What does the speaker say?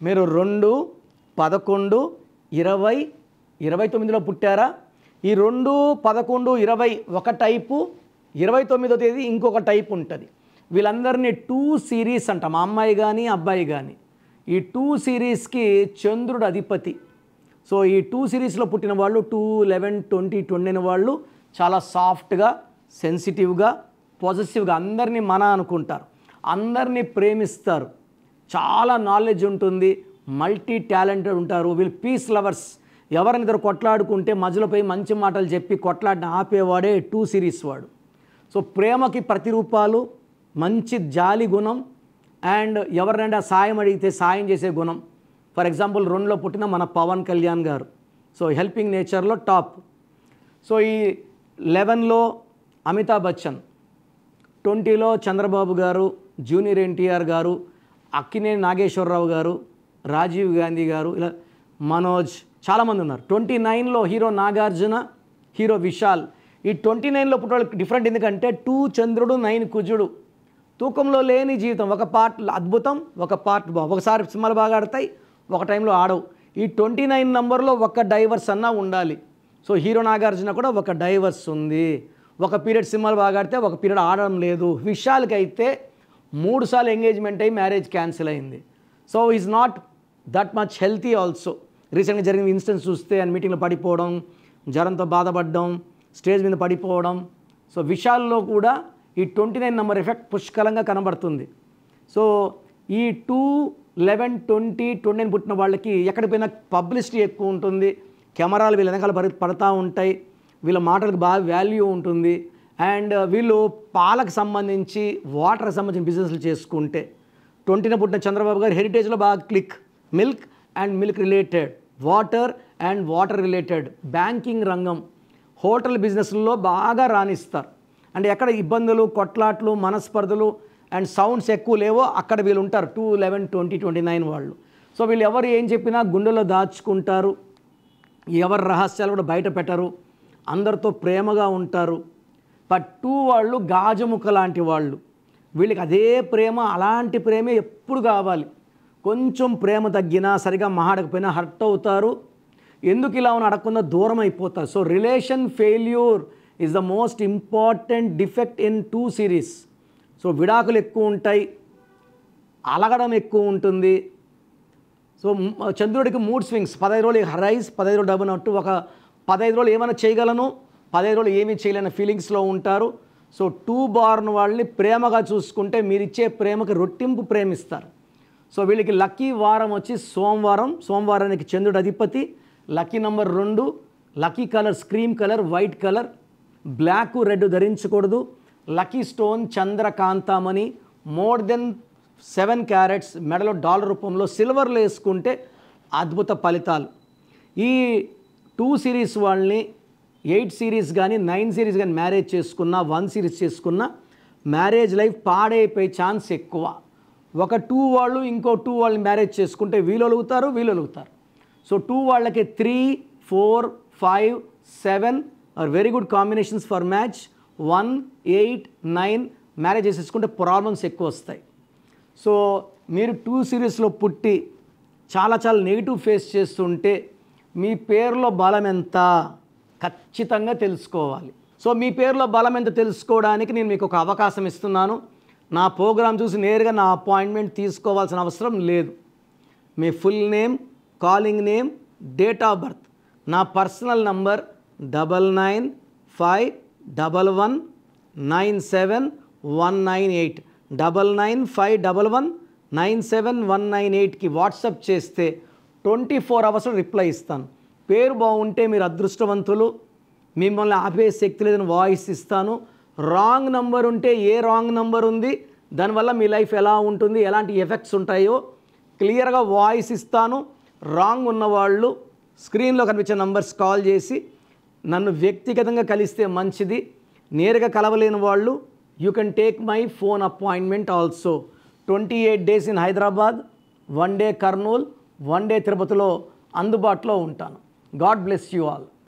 మీరు 2, 11, 20, 29లో పుట్టారా? ఈ 2, 11, 20 ఒక టైపు, 29వ తేదీ ఇంకొక టైప్ ఉంటుంది. వీళ్ళందరినీ 2 సిరీస్ అంటాం, అమ్మాయి కానీ అబ్బాయి కానీ. ఈ 2 సిరీస్కి చంద్రుడు అధిపతి. సో ఈ 2 సిరీస్లో పుట్టిన వాళ్ళు 2, 11, 20, 20 వాళ్ళు చాలా సాఫ్ట్గా, సెన్సిటివ్గా, పాజిటివ్గా అందరినీ మన అనుకుంటారు, అందరినీ ప్రేమిస్తారు, చాలా నాలెడ్జ్ ఉంటుంది, మల్టీ టాలెంటెడ్ ఉంటారు. వీళ్ళు పీస్ లవర్స్. ఎవరిని ఇద్దరు కొట్లాడుకుంటే మధ్యలో పోయి మంచి మాటలు చెప్పి కొట్లాడిని ఆపేవాడే 2 సిరీస్ వాడు. సో ప్రేమకి ప్రతిరూపాలు, మంచి జాలి గుణం అండ్ ఎవరినైనా సాయం అడిగితే సాయం చేసే గుణం. ఫర్ ఎగ్జాంపుల్ 2లో పుట్టిన మన పవన్ కళ్యాణ్ గారు, సో హెల్పింగ్ నేచర్లో టాప్. సో ఈ 11లో అమితాబ్ బచ్చన్, 20లో చంద్రబాబు గారు, జూనియర్ ఎన్టీఆర్ గారు, అక్కినేని నాగేశ్వరరావు గారు, రాజీవ్ గాంధీ గారు, ఇలా మనోజ్, చాలామంది ఉన్నారు. 29లో హీరో నాగార్జున, హీరో విశాల్. ఈ 29లో పుట్టిన డిఫరెంట్ ఎందుకంటే 2 చంద్రుడు 9 కుజుడు. తూకంలో లేని జీవితం, ఒక పార్ట్ అద్భుతం, ఒక పార్ట్ ఒకసారి సినిమాలు బాగా ఆడతాయి, ఒక టైంలో ఆడవు. ఈ 29 నంబర్లో ఒక డైవర్స్ అన్నా ఉండాలి. సో హీరో నాగార్జున కూడా ఒక డైవర్స్ ఉంది. ఒక పీరియడ్ సినిమాలు బాగా ఆడితే ఒక పీరియడ్ ఆడడం లేదు. విశాల్కి అయితే 3 సార్లు ఎంగేజ్మెంట్ అయ్యి మ్యారేజ్ క్యాన్సిల్ అయింది. So is not that much healthy also. రీసెంట్గా జరిగిన ఇన్సిడెంట్స్ చూస్తే అండ్ మీటింగ్లో పడిపోవడం, జ్వరంతో బాధపడడం, స్టేజ్ మీద పడిపోవడం. సో విశాల్లో కూడా ఈ 29 నెంబర్ ఎఫెక్ట్ పుష్కలంగా కనబడుతుంది. సో ఈ 2, 11, 20, 29 పుట్టిన వాళ్ళకి ఎక్కడికి పోయినా పబ్లిసిటీ ఎక్కువ ఉంటుంది, కెమెరాలు వీళ్ళ వెనకాల పడుతూ ఉంటాయి, వీళ్ళ మాటలకు బాగా వాల్యూ ఉంటుంది. అండ్ వీళ్ళు పాలకు సంబంధించి, వాటర్కి సంబంధించిన బిజినెస్లు చేసుకుంటే 20న పుట్టిన చంద్రబాబు గారు హెరిటేజ్లో బాగా click, milk and milk related, water and water related, banking రంగం, హోటల్ బిజినెస్లో బాగా రాణిస్తారు. అంటే ఎక్కడ ఇబ్బందులు, కొట్లాట్లు, మనస్పర్ధలు అండ్ సౌండ్స్ ఎక్కువ లేవో అక్కడ వీళ్ళు ఉంటారు 2, 11, 20, 29 వాళ్ళు. సో వీళ్ళు ఎవరు ఏం చెప్పినా గుండెలో దాచుకుంటారు, ఎవరి రహస్యాలు కూడా బయట పెట్టరు, అందరితో ప్రేమగా ఉంటారు. బట్ 2 వాళ్ళు గాజుముక్క లాంటి వాళ్ళు. వీళ్ళకి అదే ప్రేమ, అలాంటి ప్రేమే ఎప్పుడు కావాలి. కొంచెం ప్రేమ తగ్గినా, సరిగా మాట్లాడకపోయినా హర్ట్ అవుతారు. ఎందుకు ఇలా ఉన్న అడగకుండా దూరం అయిపోతారు. So relation failure is the most important defect in 2 series. So విడాకులు ఎక్కువ ఉంటాయి, అలగడం ఎక్కువ ఉంటుంది. సో చంద్రుడికి మూడ్ స్వింగ్స్, 15 రోజులు రైస్, 15 రోజులు డబుల్ అట్టు, ఒక 15 రోజులు ఏమైనా చేయగలను, 15 రోజులు ఏమీ చేయలేని ఫీలింగ్స్లో ఉంటారు. సో 2 బార్న్ వాళ్ళని ప్రేమగా చూసుకుంటే మీరిచ్చే ప్రేమకి రొట్టింపు ప్రేమిస్తారు. సో వీళ్ళకి లక్కీ వారం వచ్చి సోమవారం. సోమవారానికి చంద్రుడు అధిపతి. Lucky number 2. Lucky colour cream colour, white colour, black, red ధరించకూడదు. లక్కీ స్టోన్ చంద్రకాంతమణి, మోర్ దెన్ 7 క్యారెట్స్, మెడలో డాలర్ రూపంలో సిల్వర్లో వేసుకుంటే అద్భుత ఫలితాలు. ఈ 2 సిరీస్ వాళ్ళని 8 సిరీస్ కానీ 9 సిరీస్ కానీ మ్యారేజ్ చేసుకున్నా, 1 సిరీస్ చేసుకున్నా మ్యారేజ్ లైఫ్ పాడైపోయే ఛాన్స్ ఎక్కువ. ఒక 2 వాళ్ళు ఇంకో 2 వాళ్ళు మ్యారేజ్ చేసుకుంటే వీళ్ళు అలుగుతారు, వీళ్ళు అలుగుతారు. సో 2 వాళ్ళకి 3, 4, 5, 7 are very good combinations for match. 1, 8, 9 marriage చేసేసుకుంటే ప్రాబ్లమ్స్ ఎక్కువ వస్తాయి. సో మీరు 2 సిరీస్లో పుట్టి చాలా నెగిటివ్ ఫేస్ చేస్తుంటే మీ పేరులో బలం ఎంత ఖచ్చితంగా తెలుసుకోవాలి. సో మీ పేరులో బలం ఎంత తెలుసుకోవడానికి నేను మీకు ఒక అవకాశం ఇస్తున్నాను. నా ప్రోగ్రాం చూసి నేరుగా నా అపాయింట్మెంట్ తీసుకోవాల్సిన అవసరం లేదు. మీ full name, calling name, date of birth, నా పర్సనల్ నంబర్ 9951197198 9951197198కి వాట్సాప్ చేస్తే 24 అవర్స్లో రిప్లై ఇస్తాను. పేరు బాగుంటే మీరు అదృష్టవంతులు, మిమ్మల్ని ఆపే శక్తి లేదని వాయిస్ ఇస్తాను. రాంగ్ నంబర్ ఉంటే ఏ రాంగ్ నంబర్ ఉంది, దానివల్ల మీ లైఫ్ ఎలా ఉంటుంది, ఎలాంటి ఎఫెక్ట్స్ ఉంటాయో క్లియర్గా వాయిస్ ఇస్తాను. రాంగ్ ఉన్నవాళ్ళు స్క్రీన్లో కనిపించే నంబర్స్ కాల్ చేసి నన్ను వ్యక్తిగతంగా కలిస్తే మంచిది. నేరుగా కలవలేని వాళ్ళు you can take my phone appointment also. 28 days in Hyderabad, 1 day Kurnool, 1 day తిరుపతిలో అందుబాటులో ఉంటాను. God bless you all.